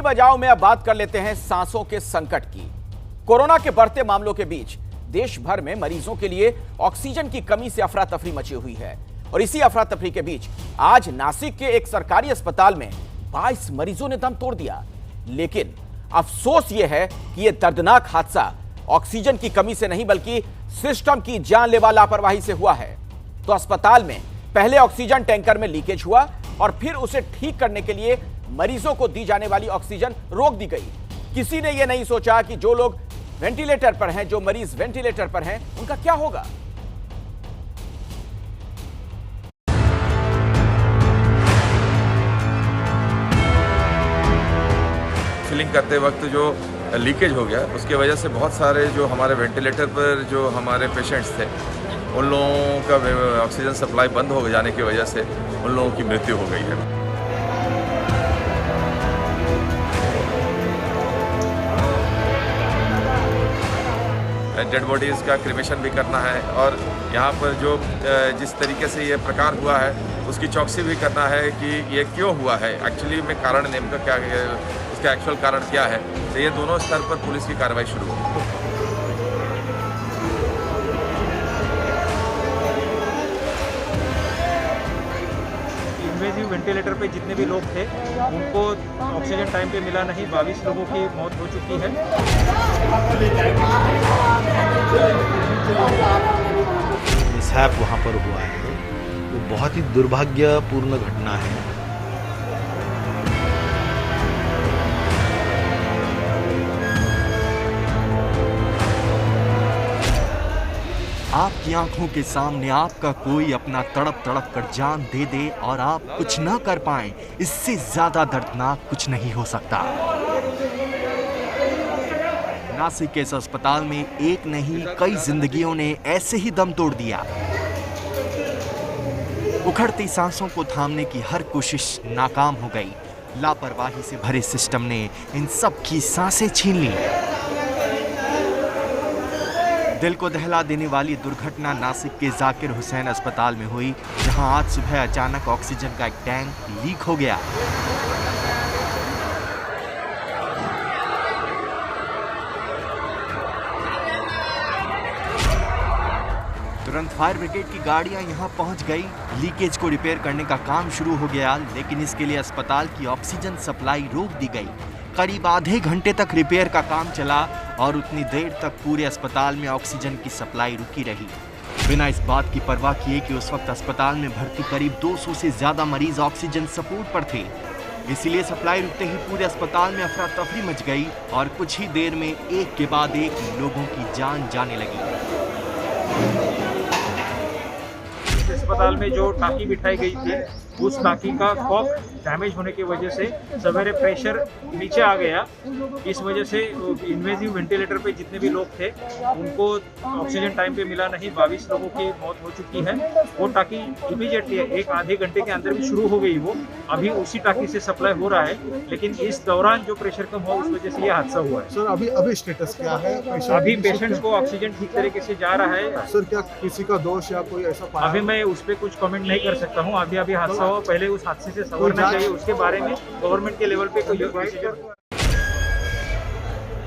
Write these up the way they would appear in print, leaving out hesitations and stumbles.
इन्हीं वजहों में अब बात कर लेते हैं सांसों के संकट की। कोरोना के बढ़ते मामलों के बीच देश भर में मरीजों के लिए ऑक्सीजन की कमी से अफरा तफरी मची हुई है और इसी अफरा तफरी के बीच आज नासिक के एक सरकारी अस्पताल में 22 मरीजों ने दम तोड़ दिया। लेकिन अफसोस यह है कि यह दर्दनाक हादसा ऑक्सीजन की कमी से नहीं बल्कि सिस्टम की जानलेवा लापरवाही से हुआ है। तो अस्पताल में पहले ऑक्सीजन टैंकर में लीकेज हुआ और फिर उसे ठीक करने के लिए मरीजों को दी जाने वाली ऑक्सीजन रोक दी गई। किसी ने यह नहीं सोचा कि जो लोग वेंटिलेटर पर हैं, जो मरीज वेंटिलेटर पर हैं, उनका क्या होगा। फिलिंग करते वक्त जो लीकेज हो गया उसकी वजह से बहुत सारे जो हमारे वेंटिलेटर पर जो हमारे पेशेंट्स थे उन लोगों का ऑक्सीजन सप्लाई बंद हो जाने की वजह से उन लोगों की मृत्यु हो गई है। डेड बॉडीज़ का क्रिमेशन भी करना है और यहाँ पर जो जिस तरीके से ये प्रकार हुआ है उसकी चौकसी भी करना है कि ये क्यों हुआ है, एक्चुअली में कारण नेम का क्या, इसका एक्चुअल कारण क्या है। तो ये दोनों स्तर पर पुलिस की कार्रवाई शुरू होगी। इन्वेजिव वेंटिलेटर पे जितने भी लोग थे उनको ऑक्सीजन टाइम पे मिला नहीं। 22 लोगों की मौत हो चुकी है। मिसहैप वहाँ पर हुआ है, वो बहुत ही दुर्भाग्यपूर्ण घटना है। आपकी आंखों के सामने आपका कोई अपना तड़प तड़प कर जान दे दे और आप कुछ न कर पाएं, इससे ज्यादा दर्दनाक कुछ नहीं हो सकता। नासिक के इस अस्पताल में एक नहीं कई जिंदगियों ने ऐसे ही दम तोड़ दिया। उखड़ती सांसों को थामने की हर कोशिश नाकाम हो गई। लापरवाही से भरे सिस्टम ने इन सब की सांसें छीन ली। दिल को दहला देने वाली दुर्घटना नासिक के जाकिर हुसैन अस्पताल में हुई, जहां आज सुबह अचानक ऑक्सीजन का एक टैंक लीक हो गया। तुरंत फायर ब्रिगेड की गाड़ियां यहां पहुंच गई। लीकेज को रिपेयर करने का काम शुरू हो गया, लेकिन इसके लिए अस्पताल की ऑक्सीजन सप्लाई रोक दी गई। करीब आधे घंटे तक रिपेयर का काम चला और उतनी देर तक पूरे अस्पताल में ऑक्सीजन की सप्लाई रुकी रही, बिना इस बात की परवाह किए कि उस वक्त अस्पताल में भर्ती करीब 200 से ज्यादा मरीज ऑक्सीजन सपोर्ट पर थे। इसीलिए सप्लाई रुकते ही पूरे अस्पताल में अफरा तफरी मच गई और कुछ ही देर में एक के बाद एक लोगों की जान जाने लगी। अस्पताल में जो टाँकी बिठाई गई थी उस टाँकी का कॉक डैमेज होने की वजह से सवेरे प्रेशर नीचे आ गया। इस वजह से इन्वेजिव वेंटिलेटर पे जितने भी लोग थे उनको ऑक्सीजन टाइम पे मिला नहीं। 22 लोगों की मौत हो चुकी है। वो टाँकी इमीडिएटली एक आधे घंटे के अंदर भी शुरू हो गई। वो अभी उसी टाँकी से सप्लाई हो रहा है, लेकिन इस दौरान जो प्रेशर कम हुआ उस वजह से ये हादसा हुआ है। सर अभी स्टेटस क्या है? अभी पेशेंट्स को ऑक्सीजन ठीक तरीके से जा रहा है। सर क्या किसी का दोष या कोई ऐसा पाया? अभी मैं उस पर कुछ कमेंट नहीं कर सकता हूँ। अभी हादसा हुआ, पहले उस हादसे से संभलना चाहिए, उसके बारे में गवर्नमेंट के लेवल पे कोई।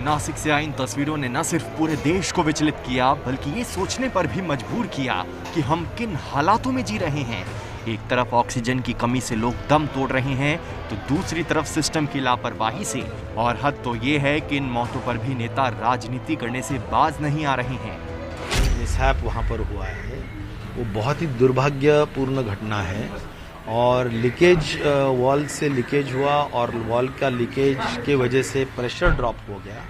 नासिक से आई इन तस्वीरों ने न सिर्फ पूरे देश को विचलित किया, बल्कि ये सोचने पर भी मजबूर किया कि हम किन हालातों में जी रहे हैं। एक तरफ ऑक्सीजन की कमी से लोग दम तोड़ रहे हैं, तो दूसरी तरफ सिस्टम की लापरवाही से। और हद तो ये है कि इन मौतों पर भी नेता राजनीति करने से बाज नहीं आ रहे हैं। मिसहैप वहाँ पर हुआ है, वो बहुत ही दुर्भाग्यपूर्ण घटना है और लीकेज वॉल से लीकेज हुआ और वॉल का लीकेज के वजह से प्रेशर ड्रॉप हो गया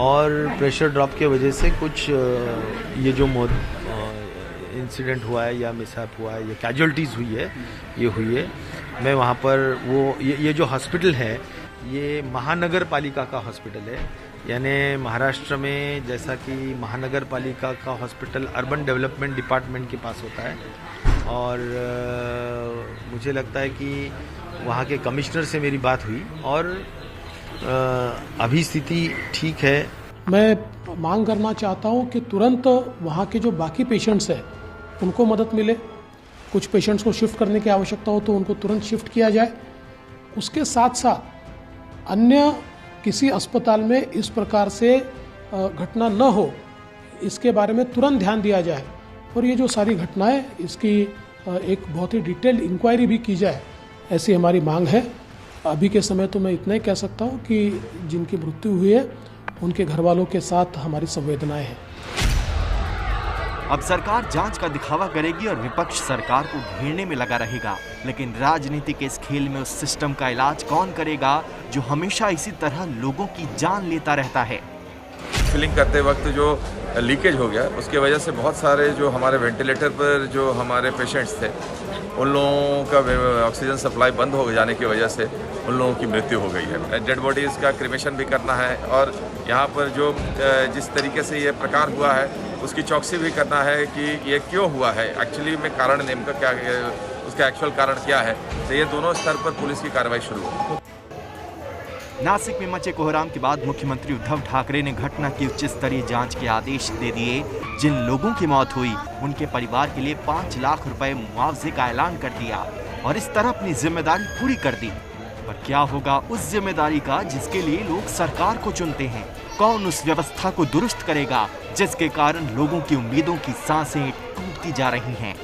और प्रेशर ड्रॉप के वजह से कुछ ये जो इंसिडेंट हुआ है या मिसहैप हुआ है, ये कैजुअल्टीज़ हुई है, ये हुई है। मैं वहाँ पर ये जो हॉस्पिटल है ये महानगर पालिका का हॉस्पिटल है, यानी महाराष्ट्र में जैसा कि महानगर पालिका का हॉस्पिटल अर्बन डेवलपमेंट डिपार्टमेंट के पास होता है और मुझे लगता है कि वहाँ के कमिश्नर से मेरी बात हुई और अभी स्थिति ठीक है। मैं मांग करना चाहता हूँ कि तुरंत वहाँ के जो बाकी पेशेंट्स हैं उनको मदद मिले। कुछ पेशेंट्स को शिफ्ट करने की आवश्यकता हो तो उनको तुरंत शिफ्ट किया जाए। उसके साथ साथ अन्य किसी अस्पताल में इस प्रकार से घटना न हो, इसके बारे में तुरंत ध्यान दिया जाए और ये जो सारी घटनाएं, इसकी एक बहुत ही डिटेल्ड इंक्वायरी भी की जाए, ऐसी हमारी मांग है। अभी के समय तो मैं इतना ही कह सकता हूँ कि जिनकी मृत्यु हुई है उनके घर वालों के साथ हमारी संवेदनाएं हैं। अब सरकार जांच का दिखावा करेगी और विपक्ष सरकार को घेरने में लगा रहेगा, लेकिन राजनीति के इस खेल में उस सिस्टम का इलाज कौन करेगा जो हमेशा इसी तरह लोगों की जान लेता रहता है। फिलिंग करते वक्त जो लीकेज हो गया, उसके वजह से बहुत सारे जो हमारे वेंटिलेटर पर जो हमारे पेशेंट्स थे, उन लोगों का ऑक्सीजन सप्लाई बंद हो जाने की वजह से उन लोगों की मृत्यु हो गई है। डेड बॉडीज़ का क्रिमेशन भी करना है और यहाँ पर जो जिस तरीके से ये प्रकार हुआ है उसकी चौकसी भी करना है कि ये क्यों हुआ है, एक्चुअली में कारण नेमका क्या, उसका एक्चुअल कारण क्या है। तो ये दोनों स्तर पर पुलिस की कार्रवाई शुरू हो। नासिक में मचे कोहराम के बाद मुख्यमंत्री उद्धव ठाकरे ने घटना की उच्च स्तरीय जांच के आदेश दे दिए। जिन लोगों की मौत हुई उनके परिवार के लिए 5 लाख रुपए मुआवजे का ऐलान कर दिया और इस तरह अपनी जिम्मेदारी पूरी कर दी। पर क्या होगा उस जिम्मेदारी का जिसके लिए लोग सरकार को चुनते हैं? कौन उस व्यवस्था को दुरुस्त करेगा जिसके कारण लोगों की उम्मीदों की सांसें टूटती जा रही हैं?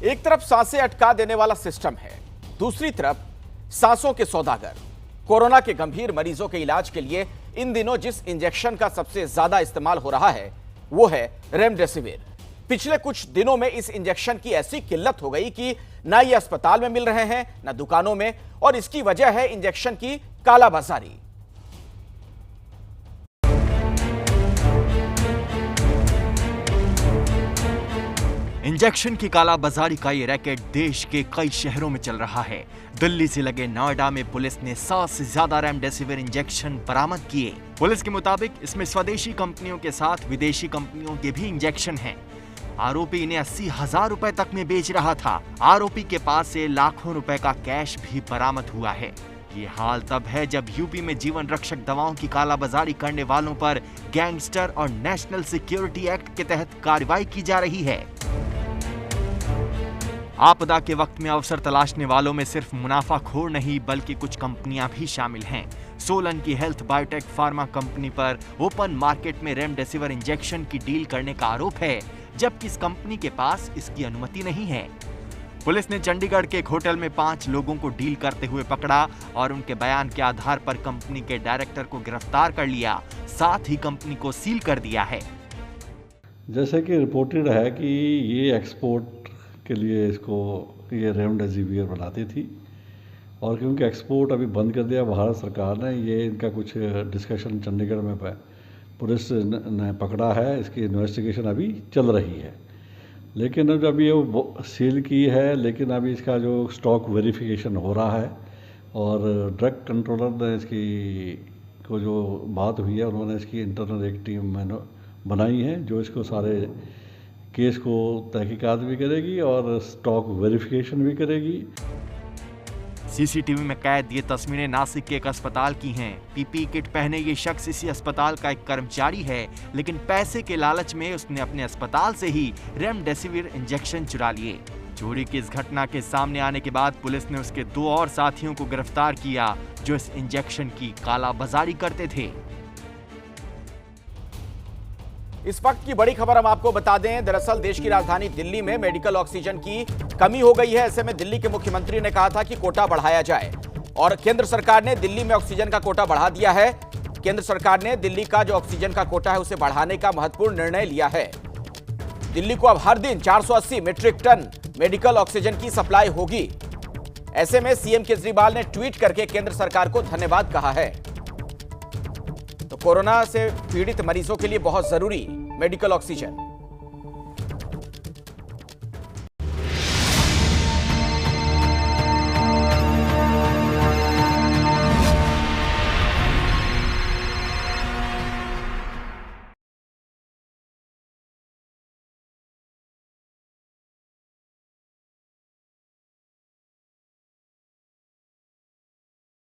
एक तरफ सांसें अटका देने वाला सिस्टम है, दूसरी तरफ सांसों के सौदागर। कोरोना के गंभीर मरीजों के इलाज के लिए इन दिनों जिस इंजेक्शन का सबसे ज्यादा इस्तेमाल हो रहा है वो है रेमडेसिविर। पिछले कुछ दिनों में इस इंजेक्शन की ऐसी किल्लत हो गई कि ना ये अस्पताल में मिल रहे हैं ना दुकानों में, और इसकी वजह है इंजेक्शन की कालाबाजारी। इंजेक्शन की कालाबाजारी का ये रैकेट देश के कई शहरों में चल रहा है। दिल्ली से लगे नोएडा में पुलिस ने 100 से ज्यादा रेमडेसिविर इंजेक्शन बरामद किए। पुलिस के मुताबिक इसमें स्वदेशी कंपनियों के साथ विदेशी कंपनियों के भी इंजेक्शन हैं। आरोपी इन्हें 80,000 रुपए तक में बेच रहा था। आरोपी के पास से लाखों रुपए का कैश भी बरामद हुआ है। ये हाल तब है जब यूपी में जीवन रक्षक दवाओं की कालाबाजारी करने वालों पर गैंगस्टर और नेशनल सिक्योरिटी एक्ट के तहत कार्रवाई की जा रही है। आपदा के वक्त में अवसर तलाशने वालों में सिर्फ मुनाफाखोर नहीं बल्कि कुछ कंपनियां भी शामिल हैं। सोलन की हेल्थ बायोटेक फार्मा कंपनी पर ओपन मार्केट में रेमडेसिविर इंजेक्शन की डील करने का आरोप है, जबकि इस कंपनी के पास इसकी अनुमति नहीं है। पुलिस ने चंडीगढ़ के एक होटल में 5 लोगों को डील करते हुए पकड़ा और उनके बयान के आधार पर कंपनी के डायरेक्टर को गिरफ्तार कर लिया, साथ ही कंपनी को सील कर दिया है। जैसे कि रिपोर्टेड है कि ये एक्सपोर्ट के लिए इसको ये रेमडेसिविर बनाती थी और क्योंकि एक्सपोर्ट अभी बंद कर दिया भारत सरकार ने, ये इनका कुछ डिस्कशन चंडीगढ़ में पुलिस ने पकड़ा है। इसकी इन्वेस्टिगेशन अभी चल रही है, लेकिन अब ये सील की है, लेकिन अभी इसका जो स्टॉक वेरिफिकेशन हो रहा है और ड्रग कंट्रोलर ने इसकी को जो बात हुई है उन्होंने इसकी इंटरनल एक टीम बनाई है जो इसको सारे केस को तहकीकात भी करेगी और स्टॉक वेरिफिकेशन भी करेगी। सीसीटीवी में कैद ये तस्वीरें नासिक के एक अस्पताल की हैं। पीपीई किट पहने ये शख्स इसी अस्पताल का एक कर्मचारी है, लेकिन पैसे के लालच में उसने अपने अस्पताल से ही रेमडेसिविर इंजेक्शन चुरा लिए। चोरी की इस घटना के सामने आने के बाद पुलिस ने उसके 2 और साथियों को गिरफ्तार किया जो इस इंजेक्शन की कालाबाजारी करते थे। इस वक्त की बड़ी खबर हम आपको बता दें, दरअसल देश की राजधानी दिल्ली में मेडिकल ऑक्सीजन की कमी हो गई है। ऐसे में दिल्ली के मुख्यमंत्री ने कहा था कि कोटा बढ़ाया जाए और केंद्र सरकार ने दिल्ली में ऑक्सीजन का कोटा बढ़ा दिया है। केंद्र सरकार ने दिल्ली का जो ऑक्सीजन का कोटा है उसे बढ़ाने का महत्वपूर्ण निर्णय लिया है। दिल्ली को अब हर दिन 480 मीट्रिक टन मेडिकल ऑक्सीजन की सप्लाई होगी। ऐसे में सीएम केजरीवाल ने ट्वीट करके केंद्र सरकार को धन्यवाद कहा है। तो कोरोना से पीड़ित मरीजों के लिए बहुत जरूरी मेडिकल ऑक्सीजन।